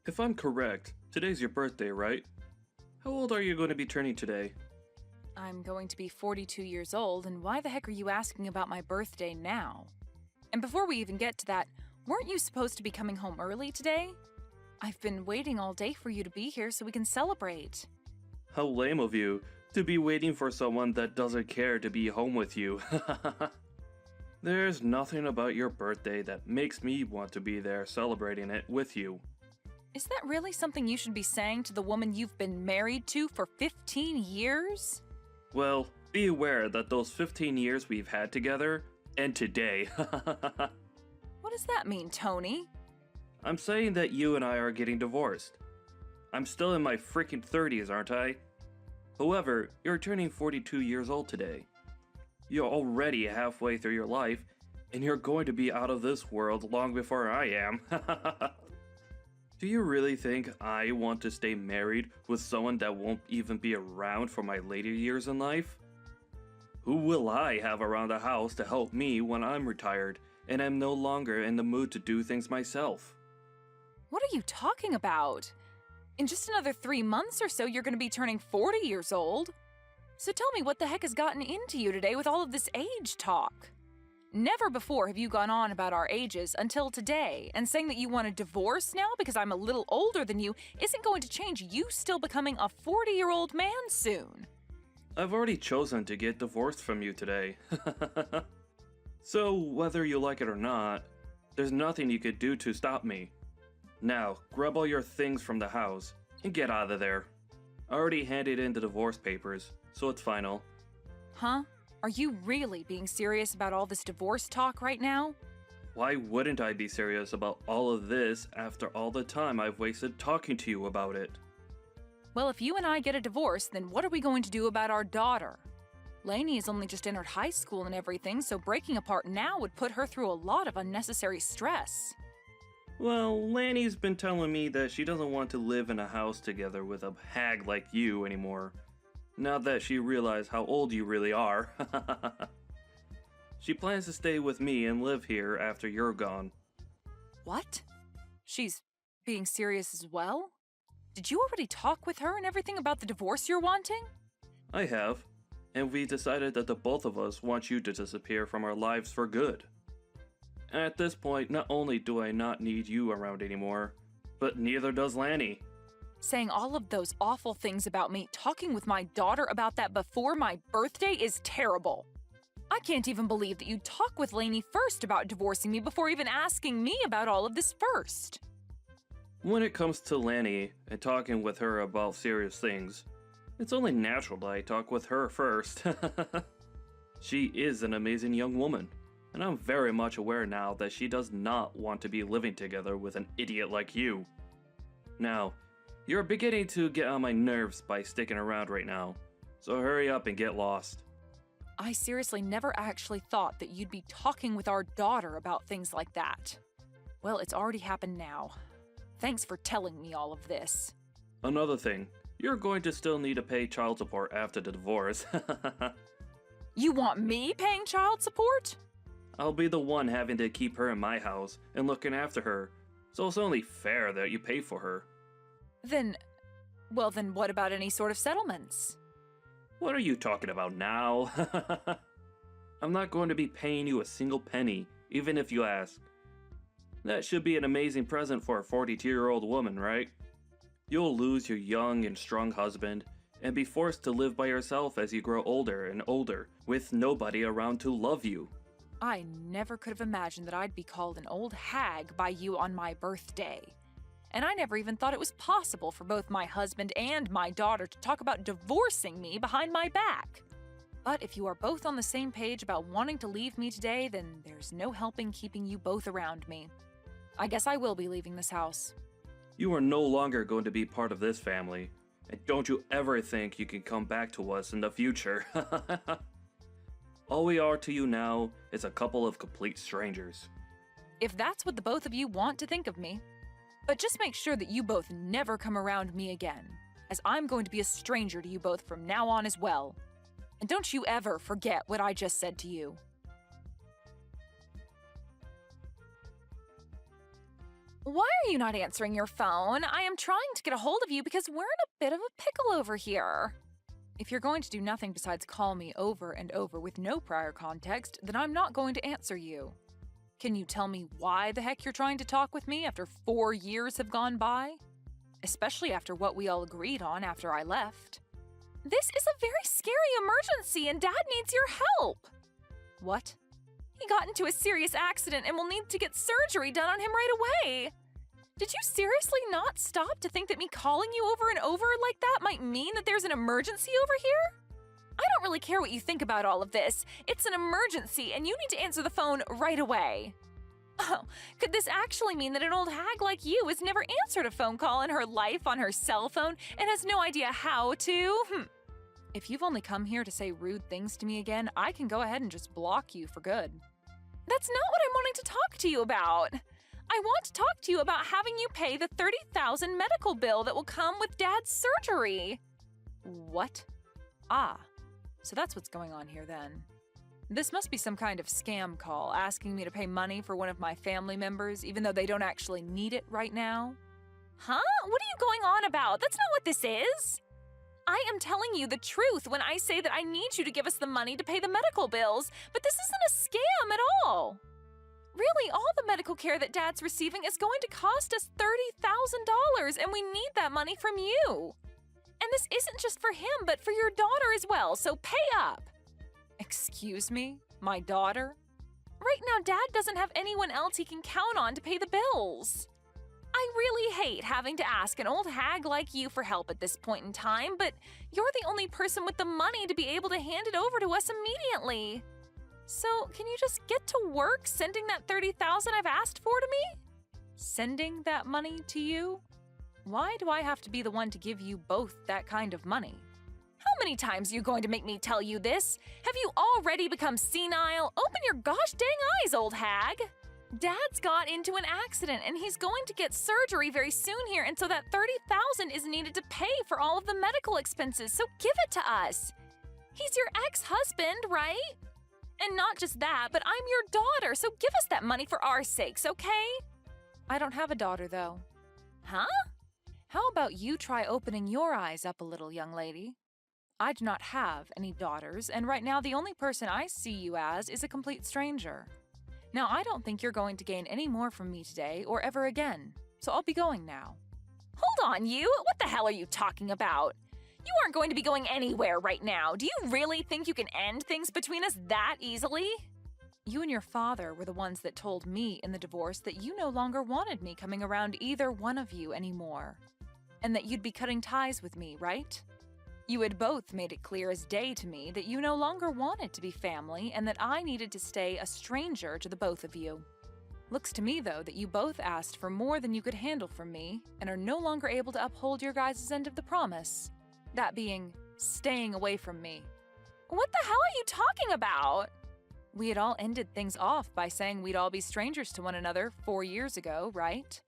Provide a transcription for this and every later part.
If I'm correct, today's your birthday, right? How old are you going to be turning today? I'm going to be 42 years old, and why the heck are you asking about my birthday now? And before we even get to that, weren't you supposed to be coming home early today? I've been waiting all day for you to be here so we can celebrate. How lame of you to be waiting for someone that doesn't care to be home with you. There's nothing about your birthday that makes me want to be there celebrating it with you. Is that really something you should be saying to the woman you've been married to for 15 years? Well, be aware that those 15 years we've had together end today. What does that mean, Tony? I'm saying that you and I are getting divorced. I'm still in my freaking 30s, aren't I? However, you're turning 42 years old today. You're already halfway through your life, and you're going to be out of this world long before I am. Do you really think I want to stay married with someone that won't even be around for my later years in life? Who will I have around the house to help me when I'm retired and I'm no longer in the mood to do things myself? What are you talking about? In just another 3 months or so, you're going to be turning 40 years old. So tell me, what the heck has gotten into you today with all of this age talk? Never before have you gone on about our ages until today, and saying that you want a divorce now because I'm a little older than you isn't going to change you still becoming a 40-year-old man soon. I've already chosen to get divorced from you today. So, whether you like it or not, there's nothing you could do to stop me. Now, grab all your things from the house and get out of there. I already handed in the divorce papers, so it's final. Huh? Are you really being serious about all this divorce talk right now? Why wouldn't I be serious about all of this after all the time I've wasted talking to you about it? Well, if you and I get a divorce, then what are we going to do about our daughter? Lainey has only just entered high school and everything, so breaking apart now would put her through a lot of unnecessary stress. Well, Lanny's been telling me that she doesn't want to live in a house together with a hag like you anymore. Now that she realized how old you really are. She plans to stay with me and live here after you're gone. What? She's being serious as well? Did you already talk with her and everything about the divorce you're wanting? I have, and we decided that the both of us want you to disappear from our lives for good. At this point, not only do I not need you around anymore, but neither does Lanny. Saying all of those awful things about me, talking with my daughter about that before my birthday is terrible. I can't even believe that you'd talk with Lainey first about divorcing me before even asking me about all of this first. When it comes to Lanny and talking with her about serious things, it's only natural that I talk with her first. She is an amazing young woman, and I'm very much aware now that she does not want to be living together with an idiot like you. Now, you're beginning to get on my nerves by sticking around right now, so hurry up and get lost. I seriously never actually thought that you'd be talking with our daughter about things like that. Well, it's already happened now. Thanks for telling me all of this. Another thing, you're going to still need to pay child support after the divorce. You want me paying child support? I'll be the one having to keep her in my house and looking after her, so it's only fair that you pay for her. Then what about any sort of settlements? What are you talking about now? I'm not going to be paying you a single penny, even if you ask. That should be an amazing present for a 42-year-old woman, right? You'll lose your young and strong husband, and be forced to live by yourself as you grow older and older, with nobody around to love you. I never could have imagined that I'd be called an old hag by you on my birthday. And I never even thought it was possible for both my husband and my daughter to talk about divorcing me behind my back. But if you are both on the same page about wanting to leave me today, then there's no helping keeping you both around me. I guess I will be leaving this house. You are no longer going to be part of this family, and don't you ever think you can come back to us in the future. All we are to you now is a couple of complete strangers. If that's what the both of you want to think of me. But just make sure that you both never come around me again, as I'm going to be a stranger to you both from now on as well. And don't you ever forget what I just said to you. Why are you not answering your phone? I am trying to get a hold of you because we're in a bit of a pickle over here. If you're going to do nothing besides call me over and over with no prior context, then I'm not going to answer you. Can you tell me why the heck you're trying to talk with me after 4 years have gone by? Especially after what we all agreed on after I left. This is a very scary emergency and Dad needs your help. What? He got into a serious accident and will need to get surgery done on him right away. Did you seriously not stop to think that me calling you over and over like that might mean that there's an emergency over here? I don't really care what you think about all of this. It's an emergency and you need to answer the phone right away. Oh, could this actually mean that an old hag like you has never answered a phone call in her life on her cell phone and has no idea how to? If you've only come here to say rude things to me again, I can go ahead and just block you for good. That's not what I'm wanting to talk to you about. I want to talk to you about having you pay the $30,000 medical bill that will come with Dad's surgery. What? Ah, so that's what's going on here then. This must be some kind of scam call asking me to pay money for one of my family members even though they don't actually need it right now. Huh? What are you going on about? That's not what this is. I am telling you the truth when I say that I need you to give us the money to pay the medical bills, but this isn't a scam at all. Really, all the medical care that Dad's receiving is going to cost us $30,000, and we need that money from you. And this isn't just for him, but for your daughter as well, so pay up. Excuse me? My daughter? Right now, Dad doesn't have anyone else he can count on to pay the bills. I really hate having to ask an old hag like you for help at this point in time, but you're the only person with the money to be able to hand it over to us immediately. So, can you just get to work sending that $30,000 I've asked for to me? Sending that money to you? Why do I have to be the one to give you both that kind of money? How many times are you going to make me tell you this? Have you already become senile? Open your gosh dang eyes, old hag! Dad's got into an accident and he's going to get surgery very soon here, and so that $30,000 is needed to pay for all of the medical expenses, so give it to us. He's your ex-husband, right? And not just that, but I'm your daughter, so give us that money for our sakes, okay? I don't have a daughter, though. Huh? How about you try opening your eyes up a little, young lady? I do not have any daughters, and right now the only person I see you as is a complete stranger. Now, I don't think you're going to gain any more from me today or ever again, so I'll be going now. Hold on, you! What the hell are you talking about? You aren't going to be going anywhere right now. Do you really think you can end things between us that easily? You and your father were the ones that told me in the divorce that you no longer wanted me coming around either one of you anymore, and that you'd be cutting ties with me, right? You had both made it clear as day to me that you no longer wanted to be family and that I needed to stay a stranger to the both of you. Looks to me, though, that you both asked for more than you could handle from me and are no longer able to uphold your guys' end of the promise. That being, staying away from me. What the hell are you talking about? We had all ended things off by saying we'd all be strangers to one another 4 years ago, right?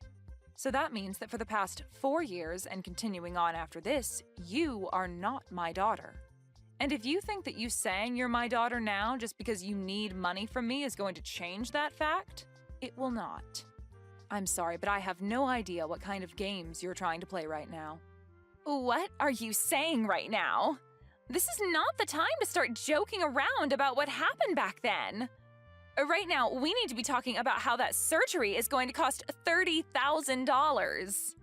So that means that for the past 4 years and continuing on after this, you are not my daughter. And if you think that you saying you're my daughter now just because you need money from me is going to change that fact, it will not. I'm sorry, but I have no idea what kind of games you're trying to play right now. What are you saying right now? This is not the time to start joking around about what happened back then. Right now, we need to be talking about how that surgery is going to cost $30,000.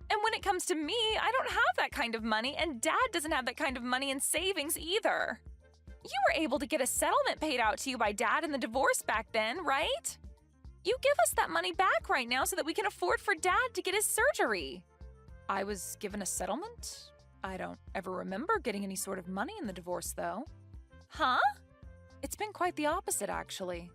And when it comes to me, I don't have that kind of money, and Dad doesn't have that kind of money in savings either. You were able to get a settlement paid out to you by Dad in the divorce back then, right? You give us that money back right now so that we can afford for Dad to get his surgery. I was given a settlement? I don't ever remember getting any sort of money in the divorce, though. Huh? It's been quite the opposite, actually.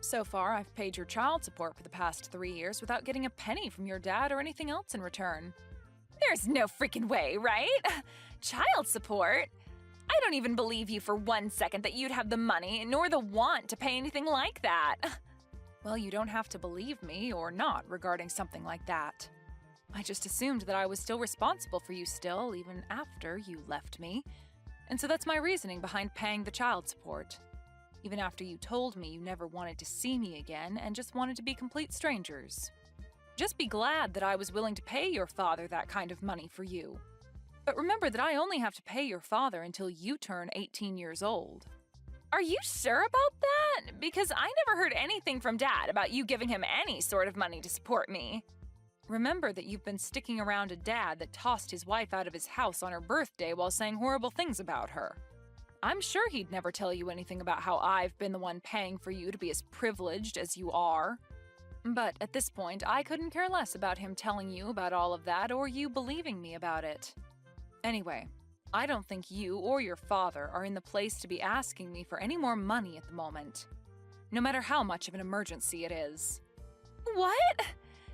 So far, I've paid your child support for the past 3 years without getting a penny from your dad or anything else in return. There's no freaking way, right? Child support? I don't even believe you for 1 second that you'd have the money nor the want to pay anything like that. Well, you don't have to believe me or not regarding something like that. I just assumed that I was still responsible for you still, even after you left me. And so that's my reasoning behind paying the child support. Even after you told me you never wanted to see me again and just wanted to be complete strangers. Just be glad that I was willing to pay your father that kind of money for you. But remember that I only have to pay your father until you turn 18 years old. Are you sure about that? Because I never heard anything from Dad about you giving him any sort of money to support me. Remember that you've been sticking around a dad that tossed his wife out of his house on her birthday while saying horrible things about her. I'm sure he'd never tell you anything about how I've been the one paying for you to be as privileged as you are. But at this point, I couldn't care less about him telling you about all of that or you believing me about it. Anyway, I don't think you or your father are in the place to be asking me for any more money at the moment, no matter how much of an emergency it is. What?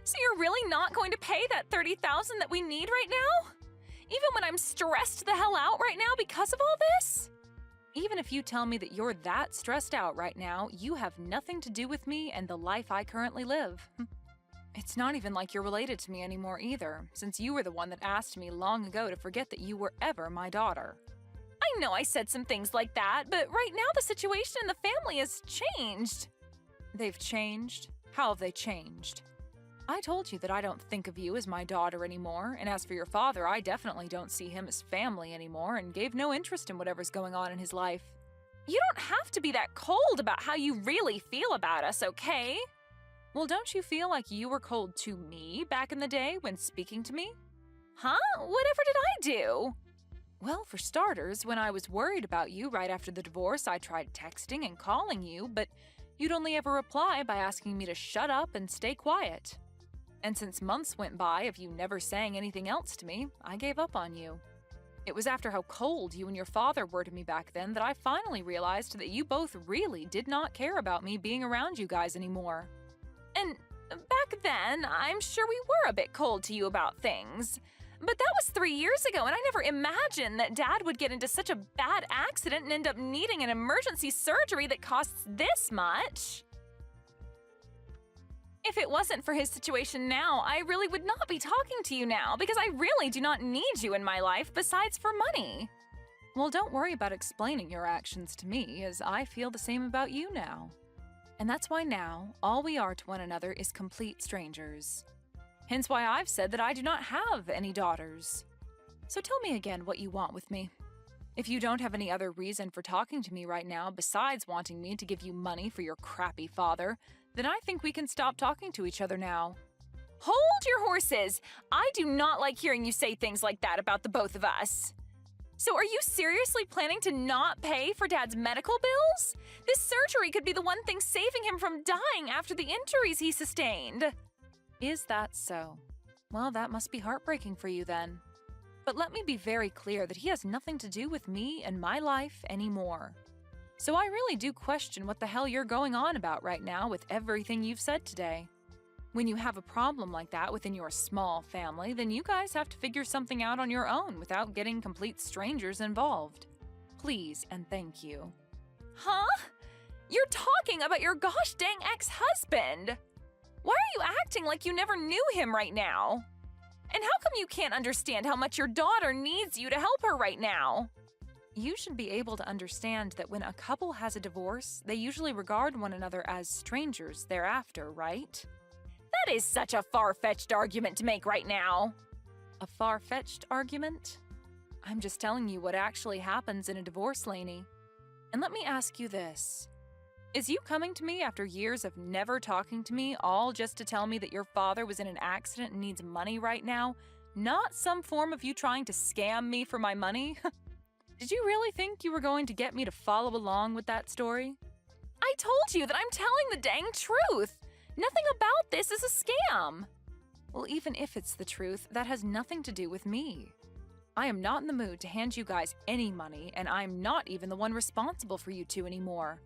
So you're really not going to pay that $30,000 that we need right now? Even when I'm stressed the hell out right now because of all this? Even if you tell me that you're that stressed out right now, you have nothing to do with me and the life I currently live. It's not even like you're related to me anymore either, since you were the one that asked me long ago to forget that you were ever my daughter. I know I said some things like that, but right now the situation in the family has changed. They've changed? How have they changed? I told you that I don't think of you as my daughter anymore, and as for your father, I definitely don't see him as family anymore and gave no interest in whatever's going on in his life. You don't have to be that cold about how you really feel about us, okay? Well, don't you feel like you were cold to me back in the day when speaking to me? Huh? Whatever did I do? Well, for starters, when I was worried about you right after the divorce, I tried texting and calling you, but you'd only ever reply by asking me to shut up and stay quiet. And since months went by of you never saying anything else to me, I gave up on you. It was after how cold you and your father were to me back then that I finally realized that you both really did not care about me being around you guys anymore. And back then, I'm sure we were a bit cold to you about things. But that was 3 years ago, and I never imagined that Dad would get into such a bad accident and end up needing an emergency surgery that costs this much. If it wasn't for his situation now, I really would not be talking to you now because I really do not need you in my life besides for money. Well, don't worry about explaining your actions to me, as I feel the same about you now. And that's why now, all we are to one another is complete strangers. Hence why I've said that I do not have any daughters. So tell me again what you want with me. If you don't have any other reason for talking to me right now besides wanting me to give you money for your crappy father, then I think we can stop talking to each other now. Hold your horses! I do not like hearing you say things like that about the both of us. So are you seriously planning to not pay for Dad's medical bills? This surgery could be the one thing saving him from dying after the injuries he sustained. Is that so? Well, that must be heartbreaking for you then. But let me be very clear that he has nothing to do with me and my life anymore. So I really do question what the hell you're going on about right now with everything you've said today. When you have a problem like that within your small family, then you guys have to figure something out on your own without getting complete strangers involved. Please and thank you. Huh? You're talking about your gosh dang ex-husband! Why are you acting like you never knew him right now? And how come you can't understand how much your daughter needs you to help her right now? You should be able to understand that when a couple has a divorce, they usually regard one another as strangers thereafter, right? That is such a far-fetched argument to make right now. A far-fetched argument? I'm just telling you what actually happens in a divorce, Lainey. And let me ask you this. Is you coming to me after years of never talking to me, all just to tell me that your father was in an accident and needs money right now, not some form of you trying to scam me for my money? Did you really think you were going to get me to follow along with that story? I told you that I'm telling the dang truth. Nothing about this is a scam. Well, even if it's the truth, that has nothing to do with me. I am not in the mood to hand you guys any money, and I'm not even the one responsible for you two anymore.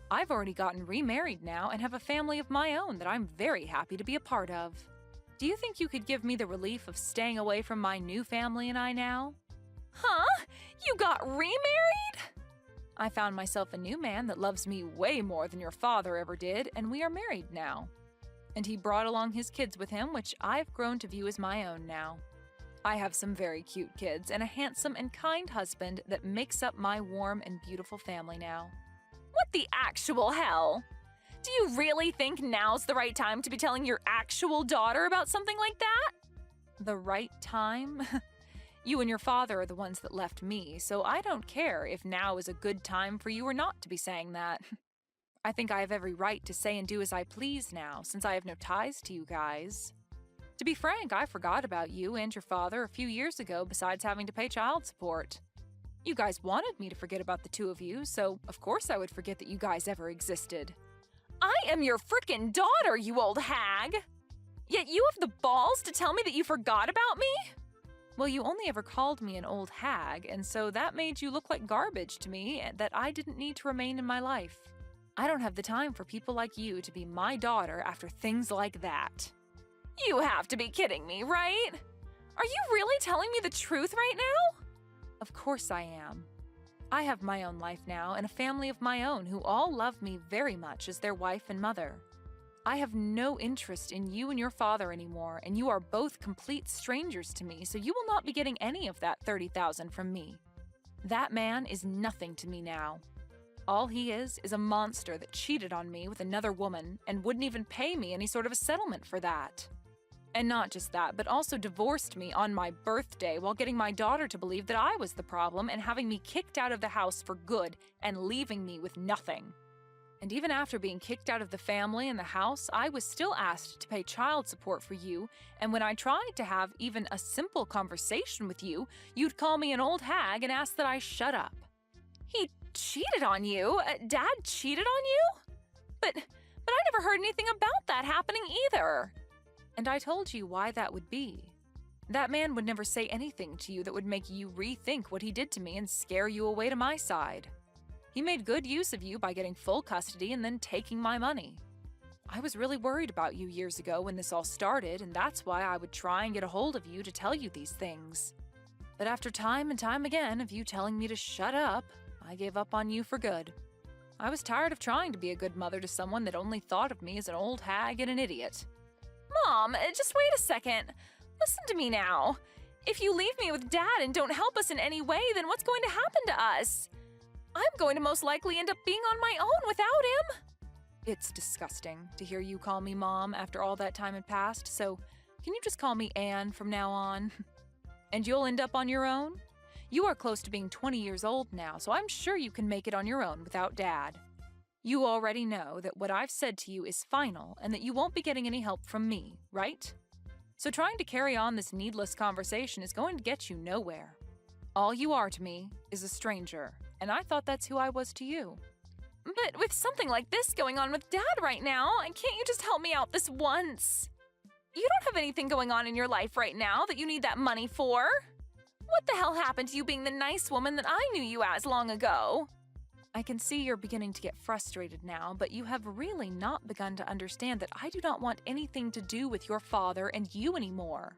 I've already gotten remarried now and have a family of my own that I'm very happy to be a part of. Do you think you could give me the relief of staying away from my new family and I now? Huh? You got remarried? I found myself a new man that loves me way more than your father ever did, and we are married now. And he brought along his kids with him, which I've grown to view as my own now. I have some very cute kids and a handsome and kind husband that makes up my warm and beautiful family now. What the actual hell? Do you really think now's the right time to be telling your actual daughter about something like that? The right time? You and your father are the ones that left me, so I don't care if now is a good time for you or not to be saying that. I think I have every right to say and do as I please now, since I have no ties to you guys. To be frank, I forgot about you and your father a few years ago besides having to pay child support. You guys wanted me to forget about the two of you, so of course I would forget that you guys ever existed. I am your frickin' daughter, you old hag! Yet you have the balls to tell me that you forgot about me? Well, you only ever called me an old hag, and so that made you look like garbage to me that I didn't need to remain in my life. I don't have the time for people like you to be my daughter after things like that. You have to be kidding me, right? Are you really telling me the truth right now? Of course I am. I have my own life now and a family of my own who all love me very much as their wife and mother. I have no interest in you and your father anymore, and you are both complete strangers to me, so you will not be getting any of that $30,000 from me. That man is nothing to me now. All he is a monster that cheated on me with another woman and wouldn't even pay me any sort of a settlement for that. And not just that, but also divorced me on my birthday while getting my daughter to believe that I was the problem and having me kicked out of the house for good and leaving me with nothing. And even after being kicked out of the family and the house, I was still asked to pay child support for you, and when I tried to have even a simple conversation with you, you'd call me an old hag and ask that I shut up. He cheated on you? Dad cheated on you? But I never heard anything about that happening either. And I told you why that would be. That man would never say anything to you that would make you rethink what he did to me and scare you away to my side. He made good use of you by getting full custody and then taking my money. I was really worried about you years ago when this all started, and that's why I would try and get a hold of you to tell you these things. But after time and time again of you telling me to shut up, I gave up on you for good. I was tired of trying to be a good mother to someone that only thought of me as an old hag and an idiot. Mom, just wait a second. Listen to me now. If you leave me with Dad and don't help us in any way, then what's going to happen to us? I'm going to most likely end up being on my own without him. It's disgusting to hear you call me Mom after all that time had passed, so can you just call me Anne from now on? And you'll end up on your own? You are close to being 20 years old now, so I'm sure you can make it on your own without Dad. You already know that what I've said to you is final and that you won't be getting any help from me, right? So trying to carry on this needless conversation is going to get you nowhere. All you are to me is a stranger, and I thought that's who I was to you. But with something like this going on with Dad right now, can't you just help me out this once? You don't have anything going on in your life right now that you need that money for. What the hell happened to you being the nice woman that I knew you as long ago? I can see you're beginning to get frustrated now, but you have really not begun to understand that I do not want anything to do with your father and you anymore.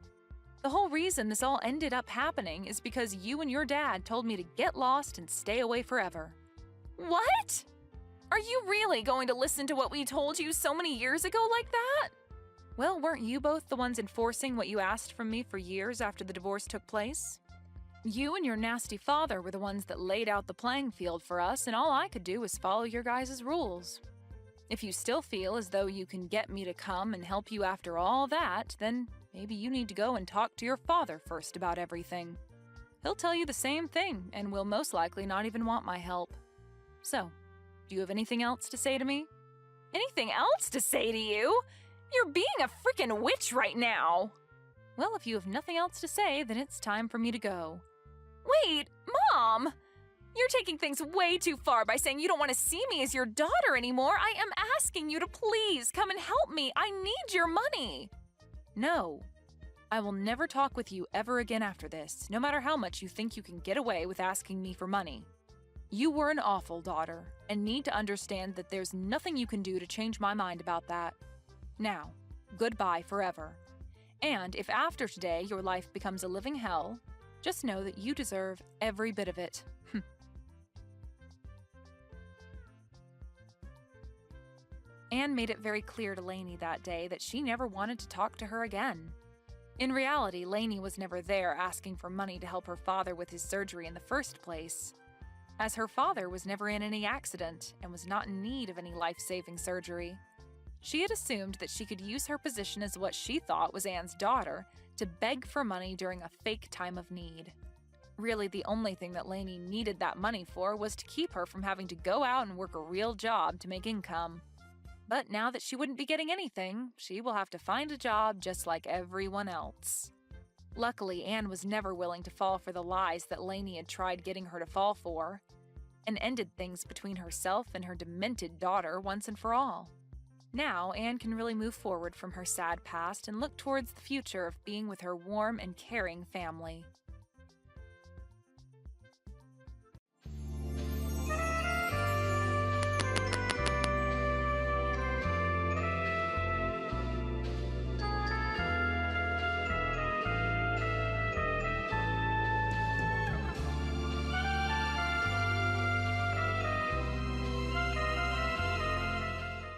The whole reason this all ended up happening is because you and your dad told me to get lost and stay away forever. What? Are you really going to listen to what we told you so many years ago like that? Well, weren't you both the ones enforcing what you asked from me for years after the divorce took place? You and your nasty father were the ones that laid out the playing field for us, and all I could do was follow your guys' rules. If you still feel as though you can get me to come and help you after all that, then maybe you need to go and talk to your father first about everything. He'll tell you the same thing, and will most likely not even want my help. So, do you have anything else to say to me? Anything else to say to you? You're being a freaking witch right now. Well, if you have nothing else to say, then it's time for me to go. Wait, Mom! You're taking things way too far by saying you don't want to see me as your daughter anymore. I am asking you to please come and help me. I need your money. No. I will never talk with you ever again after this, no matter how much you think you can get away with asking me for money. You were an awful daughter, and need to understand that there's nothing you can do to change my mind about that. Now, goodbye forever. And if after today your life becomes a living hell, just know that you deserve every bit of it. Anne made it very clear to Lainey that day that she never wanted to talk to her again. In reality, Lainey was never there asking for money to help her father with his surgery in the first place. as her father was never in any accident and was not in need of any life-saving surgery. She had assumed that she could use her position as what she thought was Anne's daughter to beg for money during a fake time of need. Really, the only thing that Lainey needed that money for was to keep her from having to go out and work a real job to make income. But now that she wouldn't be getting anything, she will have to find a job just like everyone else. Luckily, Anne was never willing to fall for the lies that Lainey had tried getting her to fall for, and ended things between herself and her demented daughter once and for all. Now, Anne can really move forward from her sad past and look towards the future of being with her warm and caring family.